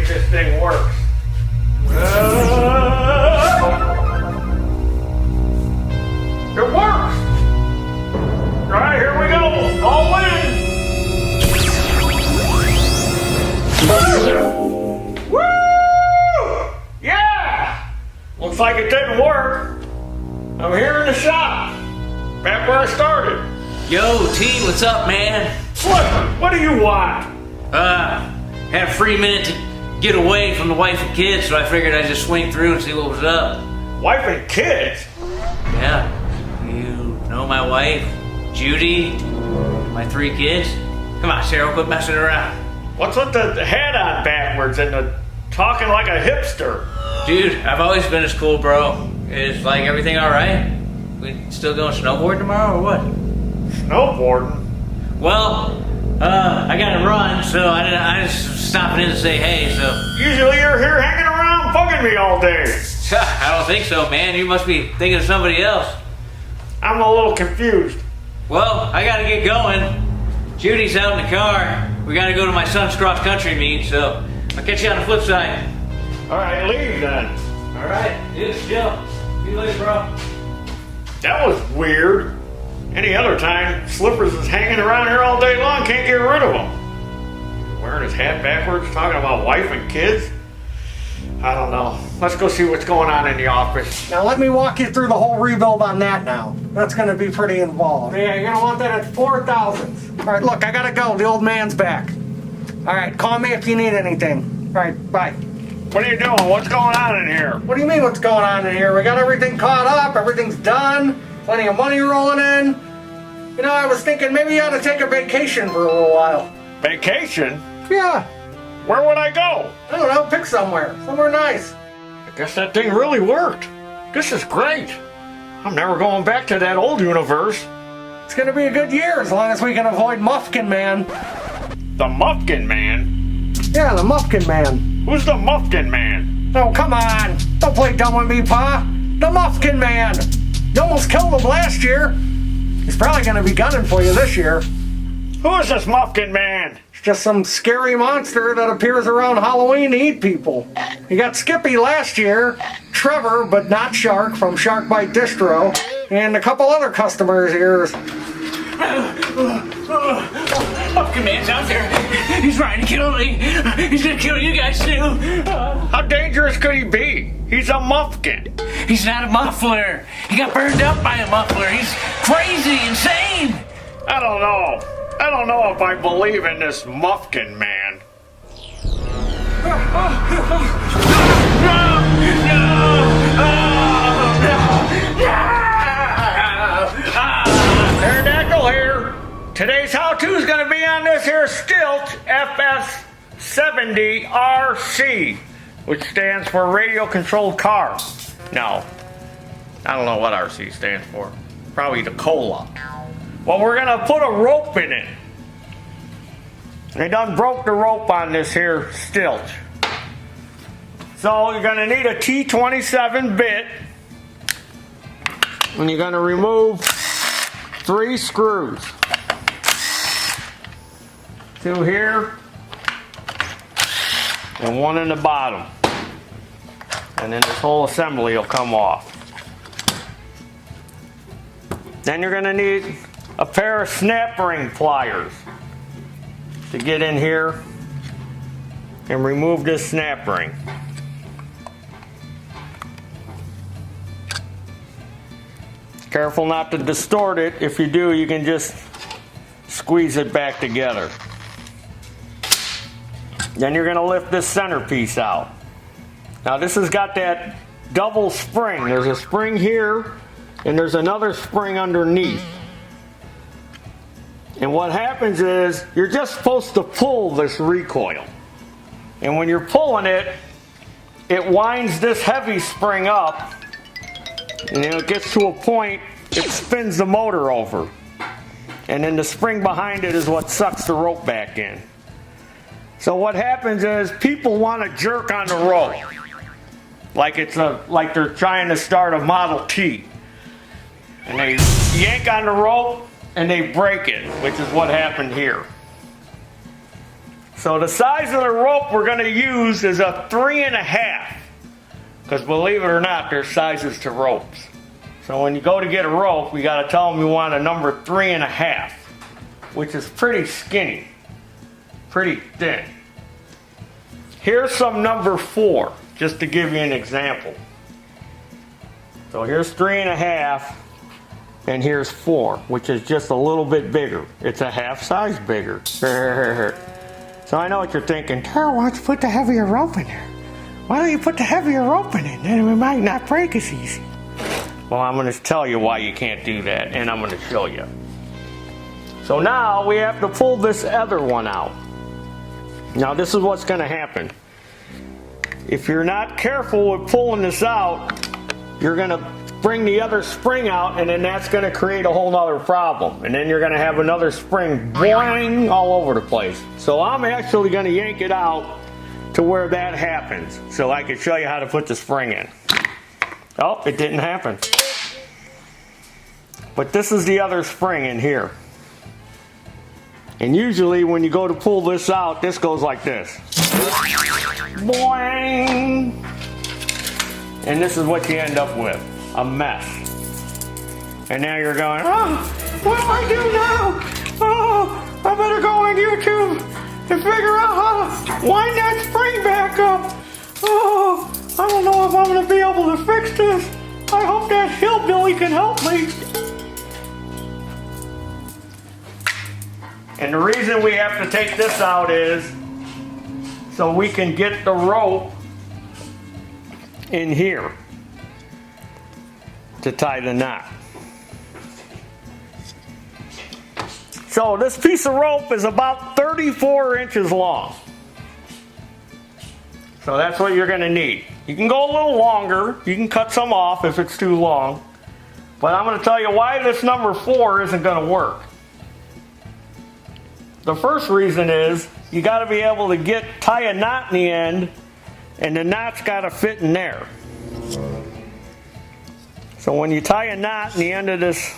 if this thing works. It works! Alright, here we go! All in! Woo! Yeah! Looks like it didn't work. I'm here in the shop. Back where I started. Yo, T, what's up, man? What do you want? Had a free minute to get away from the wife and kids, so I figured I'd just swing through and see what was up. Wife and kids? Yeah. You know my wife, Judy, my 3 kids? Come on, Sarah, quit messing around. What's with the hat on backwards and the talking like a hipster? Dude, I've always been this cool, bro. Is like everything alright? We still going snowboard tomorrow or what? Snowboarding? Well, I gotta run, so I just stopping in to say hey, so. Usually you're here hanging around bugging me all day. I don't think so, man. You must be thinking of somebody else. I'm a little confused. Well, I gotta get going. Judy's out in the car. We gotta go to my son's cross-country meet, so I'll catch you on the flip side. Alright, leave then. Alright, dude, chill. See you later, bro. That was weird. Any other time, Slippers is hanging around here all day long, can't get rid of him. Wearing his hat backwards, talking about wife and kids. I don't know. Let's go see what's going on in the office. Now let me walk you through the whole rebuild on that now. That's gonna be pretty involved. Yeah, you're gonna want that at 4,000. All right, look, I gotta go. The old man's back. All right, call me if you need anything. All right, bye. What are you doing? What's going on in here? What do you mean what's going on in here? We got everything caught up, everything's done, plenty of money rolling in. You know, I was thinking maybe you ought to take a vacation for a little while. Vacation? Yeah. Where would I go? I don't know, pick somewhere nice. I guess that thing really worked. This is great. I'm never going back to that old universe. It's gonna be a good year as long as we can avoid Muffin Man. The Muffin Man? Yeah, the Muffin Man. Who's the Muffin Man? Oh, come on. Don't play dumb with me, Pa. The Muffin Man. You almost killed him last year. He's probably gonna be gunning for you this year. Who is this Muffin Man? It's just some scary monster that appears around Halloween to eat people. You got Skippy last year, Trevor, but not Shark, from Shark Bite Distro, and a couple other customers here. Muffin Man's out there. He's trying to kill me. He's gonna kill you guys too. How dangerous could he be? He's a muffin. He's not a muffler. He got burned up by a muffler. He's crazy, insane. I don't know if I believe in this Muffin Man. Pterodactyl here. Today's how-to is going to be on this here Stihl FS 70RC, which stands for Radio Controlled Car. No, I don't know what RC stands for. Probably the cola. Well, we're going to put a rope in it. They done broke the rope on this here Stihl. So you're going to need a T27 bit. And you're going to remove 3 screws. 2 here. And 1 in the bottom. And then this whole assembly will come off. Then you're going to need a pair of snap ring pliers to get in here and remove this snap ring. Careful not to distort it. If you do, you can just squeeze it back together. Then you're going to lift this centerpiece out. Now this has got that double spring. There's a spring here and there's another spring underneath. And what happens is you're just supposed to pull this recoil. And when you're pulling it, it winds this heavy spring up. And then it gets to a point, it spins the motor over. And then the spring behind it is what sucks the rope back in. So what happens is people want to jerk on the rope. Like they're trying to start a Model T. And they yank on the rope and they break it, which is what happened here. So the size of the rope we're going to use is a 3.5. Because believe it or not, there's sizes to ropes. So when you go to get a rope, you got to tell them you want a number 3.5, which is pretty skinny, pretty thin. Here's some number 4, just to give you an example. So here's 3.5, and here's 4, which is just a little bit bigger. It's a half size bigger. So I know what you're thinking, Taryl, why don't you put the heavier rope in there? Why don't you put the heavier rope in it? Then it might not break as easy. Well, I'm going to tell you why you can't do that, and I'm going to show you. So now we have to pull this other one out. Now this is what's going to happen. If you're not careful with pulling this out, you're going to bring the other spring out, and then that's going to create a whole nother problem. And then you're going to have another spring boing all over the place. So I'm actually going to yank it out to where that happens, so I can show you how to put the spring in. Oh, it didn't happen. But this is the other spring in here. And usually when you go to pull this out, this goes like this. Boing! And this is what you end up with, a mess. And now you're going, oh, what do I do now? Oh, I better go on YouTube and figure out how to wind that spring back up. Oh, I don't know if I'm going to be able to fix this. I hope that hillbilly can help me. And the reason we have to take this out is so we can get the rope in here to tie the knot. So this piece of rope is about 34 inches long. So that's what you're going to need. You can go a little longer. You can cut some off if it's too long. But I'm going to tell you why this number 4 isn't going to work. The first reason is you got to be able to tie a knot in the end, and the knot's got to fit in there. So when you tie a knot in the end of this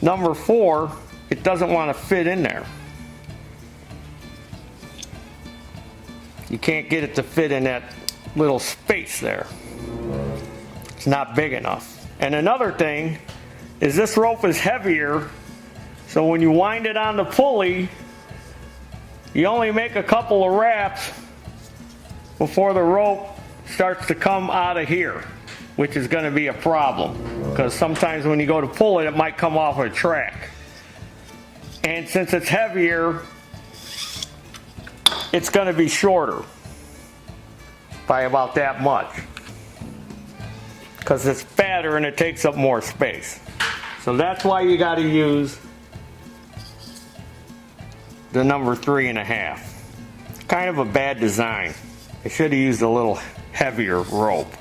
number 4, it doesn't want to fit in there. You can't get it to fit in that little space there. It's not big enough. And another thing is this rope is heavier, so when you wind it on the pulley, you only make a couple of wraps before the rope starts to come out of here, which is going to be a problem because sometimes when you go to pull it, it might come off a track. And since it's heavier, it's going to be shorter by about that much because it's fatter and it takes up more space. So that's why you got to use the number 3.5. Kind of a bad design. They should have used a little heavier rope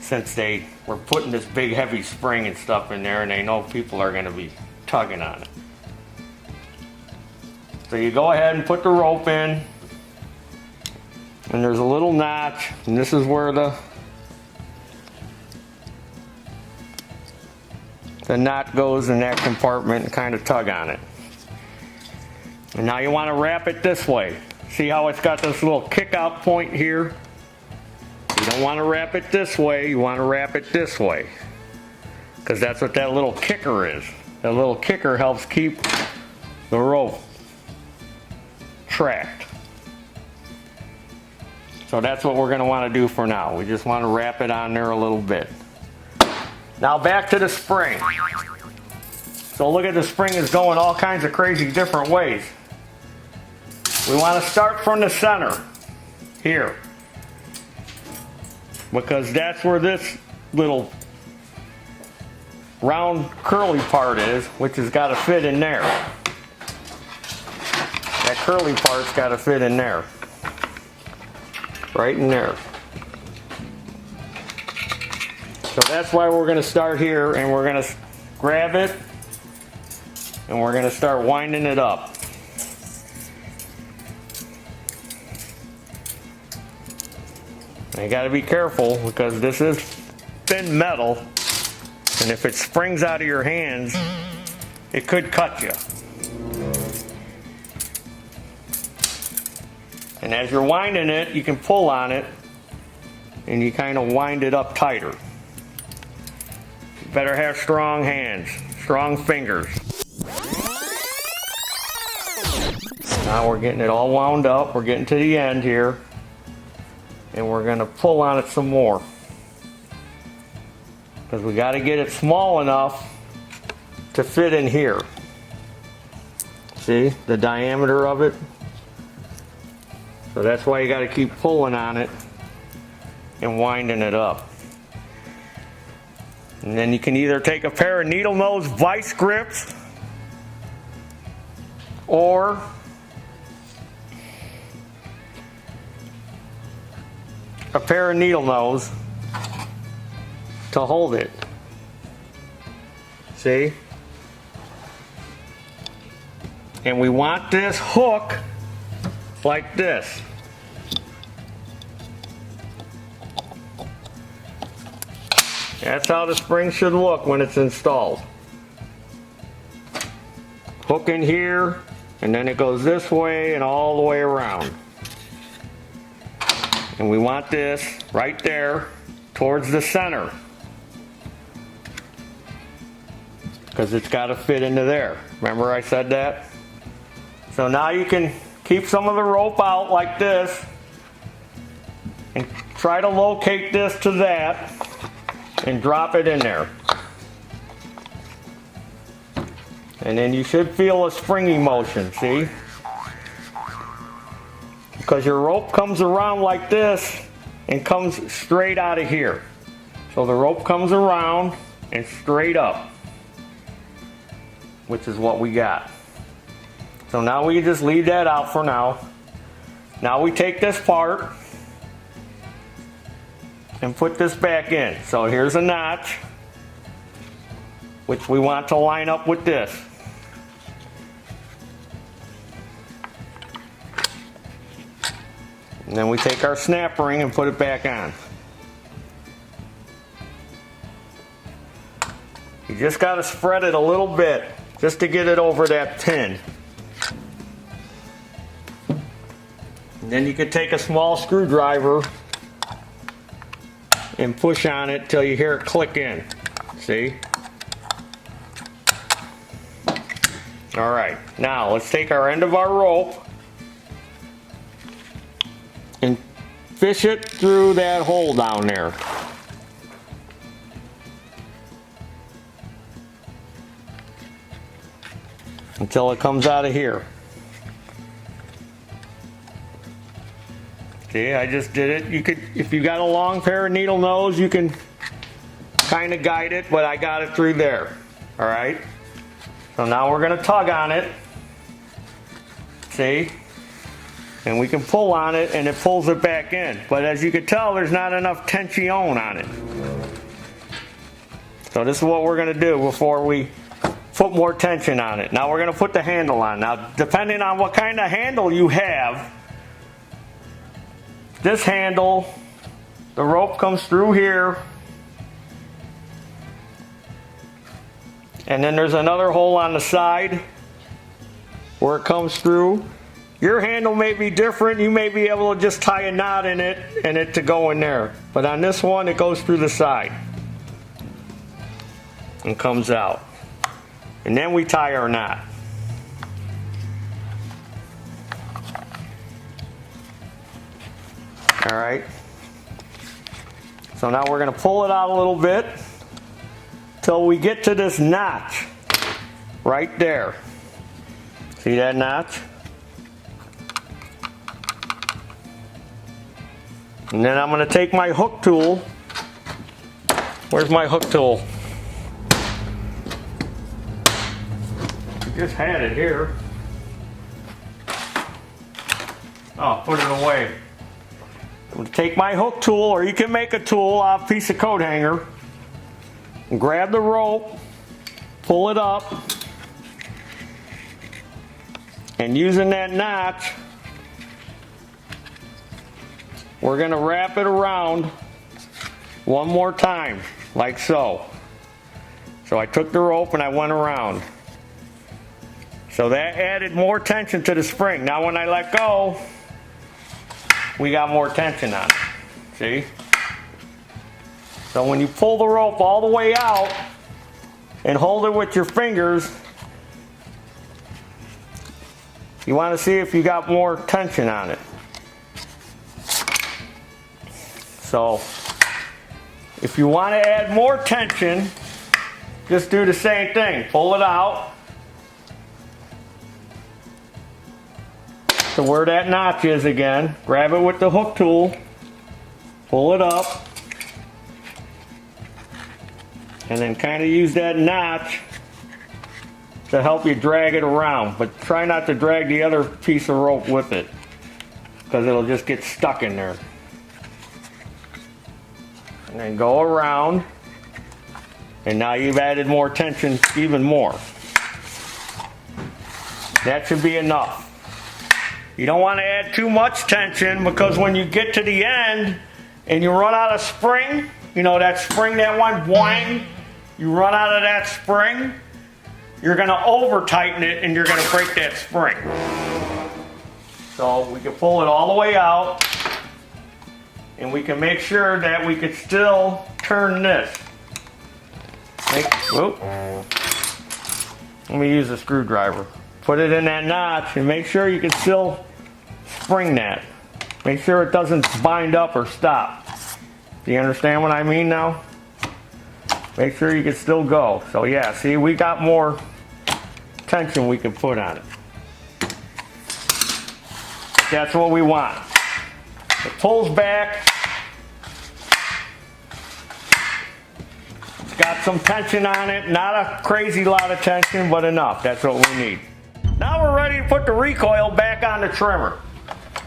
since they were putting this big heavy spring and stuff in there and they know people are going to be tugging on it. So you go ahead and put the rope in, and there's a little notch, and this is where the knot goes in that compartment and kind of tug on it. And now you want to wrap it this way. See how it's got this little kick out point here? You don't want to wrap it this way, you want to wrap it this way. Because that's what that little kicker is. That little kicker helps keep the rope tracked. So that's what we're going to want to do for now. We just want to wrap it on there a little bit. Now back to the spring. So look at the spring is going all kinds of crazy different ways. We want to start from the center here because that's where this little round curly part is, which has got to fit in there. That curly part's got to fit in there. Right in there. So that's why we're going to start here, and we're going to grab it and we're going to start winding it up. You got to be careful because this is thin metal, and if it springs out of your hands, it could cut you. And as you're winding it, you can pull on it and you kind of wind it up tighter. You better have strong hands, strong fingers. Now we're getting it all wound up. We're getting to the end here. And we're going to pull on it some more. Because we got to get it small enough to fit in here. See the diameter of it? So that's why you got to keep pulling on it and winding it up. And then you can either take a pair of needle nose vice grips or a pair of needle nose to hold it. See? And we want this hook like this. That's how the spring should look when it's installed. Hook in here, and then it goes this way and all the way around. And we want this right there towards the center, because it's got to fit into there. Remember I said that? So now you can keep some of the rope out like this and try to locate this to that and drop it in there. And then you should feel a springy motion, see? Because your rope comes around like this and comes straight out of here. So the rope comes around and straight up, which is what we got. So now we can just leave that out for now. Now we take this part and put this back in. So here's a notch, which we want to line up with this. And then we take our snap ring and put it back on. You just got to spread it a little bit just to get it over that pin. And then you can take a small screwdriver and push on it till you hear it click in. See? Alright, now let's take our end of our rope and fish it through that hole down there. Until it comes out of here. See, I just did it. You could, if you got a long pair of needle nose, you can kind of guide it, but I got it through there. All right. So now we're going to tug on it. See? And we can pull on it and it pulls it back in. But as you can tell, there's not enough tension on it. So this is what we're going to do before we put more tension on it. Now we're going to put the handle on. Now depending on what kind of handle you have, this handle, the rope comes through here. And then there's another hole on the side where it comes through. Your handle may be different. You may be able to just tie a knot in it and it to go in there. But on this one, it goes through the side and comes out. And then we tie our knot. All right. So now we're going to pull it out a little bit till we get to this notch right there. See that notch? And then I'm going to take my hook tool. Where's my hook tool? I just had it here. Oh, put it away. I'm going to take my hook tool, or you can make a tool off a piece of coat hanger, and grab the rope, pull it up, and using that notch, we're going to wrap it around one more time, like so. So I took the rope and I went around. So that added more tension to the spring. Now when I let go, we got more tension on it. See? So when you pull the rope all the way out and hold it with your fingers, you want to see if you got more tension on it. So if you want to add more tension, just do the same thing. Pull it out to where that notch is again. Grab it with the hook tool. Pull it up. And then kind of use that notch to help you drag it around. But try not to drag the other piece of rope with it, because it'll just get stuck in there. And then go around. And now you've added more tension, even more. That should be enough. You don't want to add too much tension, because when you get to the end and you run out of spring, you know that spring that went boing, you run out of that spring, you're going to over tighten it and you're going to break that spring. So we can pull it all the way out, and we can make sure that we can still turn this. Let me use a screwdriver. Put it in that notch and make sure you can still spring that. Make sure it doesn't bind up or stop. Do you understand what I mean now? Make sure you can still go. So yeah, see, we got more tension we can put on it. That's what we want. It pulls back. It's got some tension on it. Not a crazy lot of tension, but enough. That's what we need. Now we're ready to put the recoil back on the trimmer.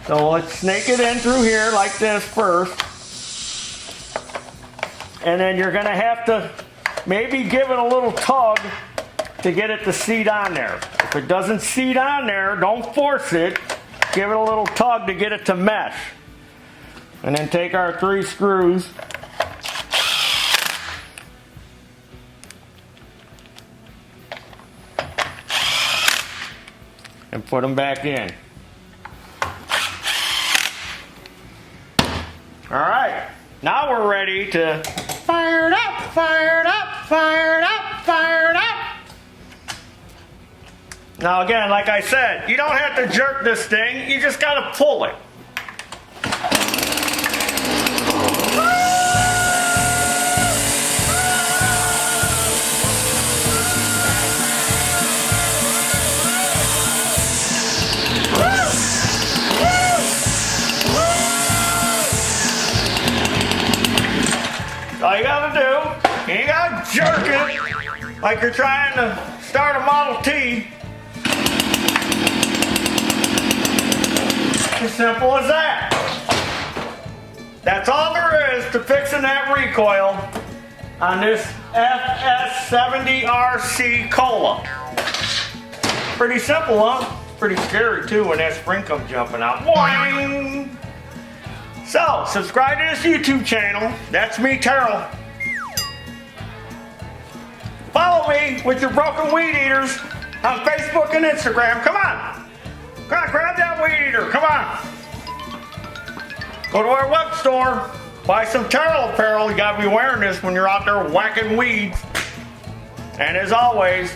So let's snake it in through here like this first. And then you're going to have to maybe give it a little tug to get it to seat on there. If it doesn't seat on there, don't force it. Give it a little tug to get it to mesh. And then take our 3 screws. And put them back in. All right, now we're ready to fire it up, fire it up, fire it up, fire it up. Now again, like I said, you don't have to jerk this thing, you just gotta pull it. All you gotta do, you ain't gotta jerk it like you're trying to start a Model T. As simple as that. That's all there is to fixing that recoil on this FS70RC Cola. Pretty simple, huh? Pretty scary too when that spring comes jumping out. Boing! So, subscribe to this YouTube channel. That's me, Taryl. Follow me with your broken weed eaters on Facebook and Instagram. Come on. Come on, grab that weed eater. Come on. Go to our web store. Buy some Taryl apparel. You gotta be wearing this when you're out there whacking weeds. And as always,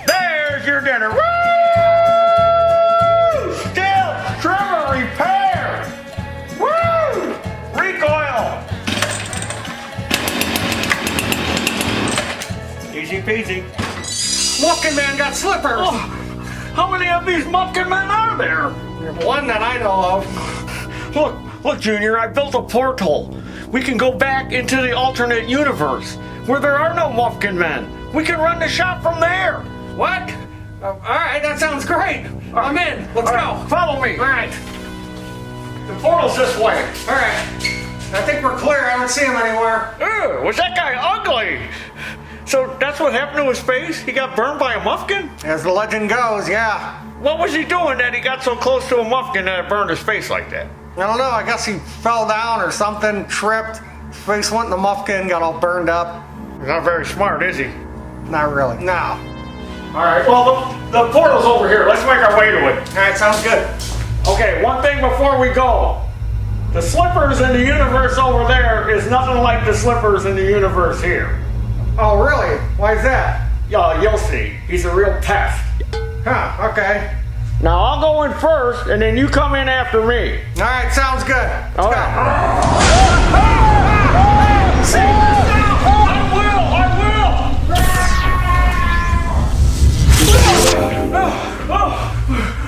there's your dinner. Woo! Stihl Trimmer Repair. Woo! Recoil. Easy peasy. Muffin Man got slippers. Oh, how many of these Muffin Men are there? One that I know of. Look, Junior, I built a portal. We can go back into the alternate universe where there are no Muffin Men. We can run the shop from there. What? All right, that sounds great. I'm in. Let's go. Follow me. All right. The portal's this way. All right. I think we're clear. I don't see him anywhere. Ew, was that guy ugly? So that's what happened to his face? He got burned by a muffin? As the legend goes, yeah. What was he doing that he got so close to a muffin that it burned his face like that? I don't know. I guess he fell down or something, tripped. His face went in the muffin, got all burned up. He's not very smart, is he? Not really. No. All right, well, the portal's over here. Let's make our way to it. All right, sounds good. Okay, one thing before we go. The slippers in the universe over there is nothing like the slippers in the universe here. Oh, really? Why is that? You'll see. He's a real pest. Huh, okay. Now I'll go in first, and then you come in after me. All right, sounds good. Let's All go. right.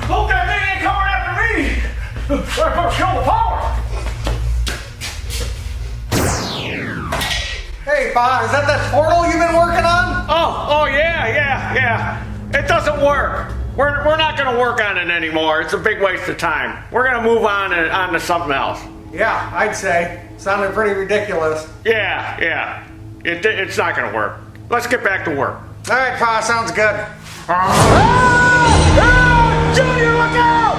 Okay, they ain't coming after me. They're gonna kill the power. Hey, Pa, is that portal you've been working on? Oh, yeah. It doesn't work. We're not gonna work on it anymore. It's a big waste of time. We're gonna move on to something else. Yeah, I'd say. Sounded pretty ridiculous. Yeah. It's not gonna work. Let's get back to work. All right, Pa, sounds good. Junior, look out!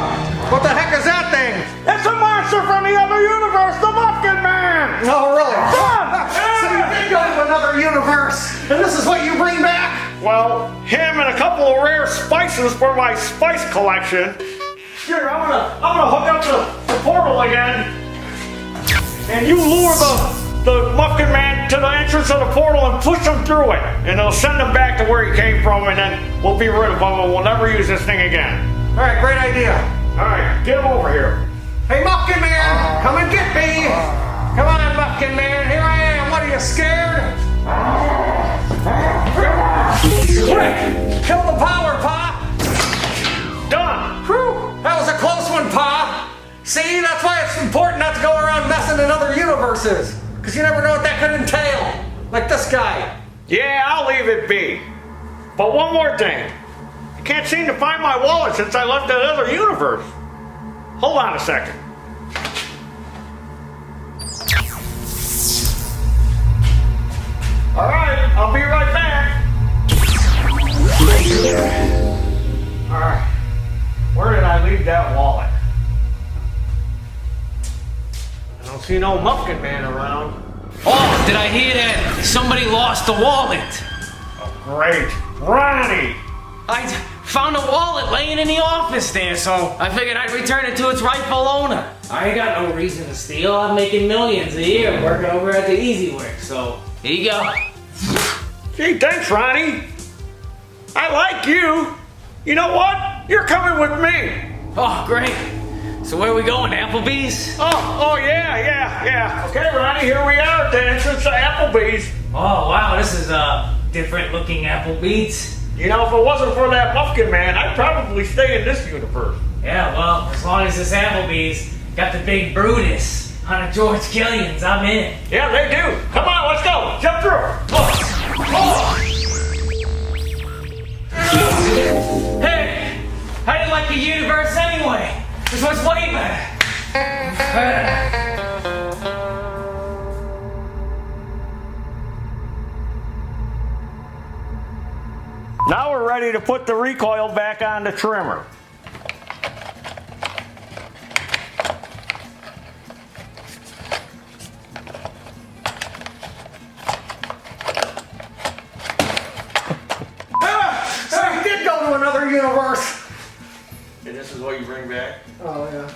What the heck is that thing? It's a monster from the other universe, the Muffin Man! Oh, really? Son! So you did go to another universe, and this is what you bring back? Well, him and a couple of rare spices for my spice collection. Here, I'm gonna hook up the portal again, and you lure the Muffin Man to the entrance of the portal and push him through it, and it'll send him back to where he came from, and then we'll be rid of him, and we'll never use this thing again. All right, great idea. All right, get him over here. Hey, Muffin Man, come and get me. Come on, Muffin Man, here I am. What, are you scared? Quick, kill the power, Pa. Done. Whew, that was a close one, Pa. See, that's why it's important not to go around messing in other universes. Because you never know what that could entail. Like this guy. Yeah, I'll leave it be. But one more thing. I can't seem to find my wallet since I left that other universe. Hold on a second. All right, I'll be right back. All right, where did I leave that wallet? I don't see no Muffin Man around. Oh, did I hear that somebody lost the wallet? Great, Ronnie. I found a wallet laying in the office there, so I figured I'd return it to its rightful owner. I ain't got no reason to steal. I'm making millions a year working over at the Easy Work, so here you go. Gee, thanks, Ronnie. I like you. You know what? You're coming with me. Oh, great. So where are we going, Applebee's? Oh, yeah. Okay, Ronnie, here we are at the entrance to Applebee's. Oh, wow, this is a different looking Applebee's. You know, if it wasn't for that Muffin Man, I'd probably stay in this universe. Yeah, well, as long as this Applebee's got the big Brutus on a George Killian's, I'm in. Yeah, they do. Come on, let's go. Jump through. Hey, how do you like the universe anyway? This one's way better. Now we're ready to put the recoil back on the trimmer. So you did go to another universe. And this is what you bring back? Oh, yeah.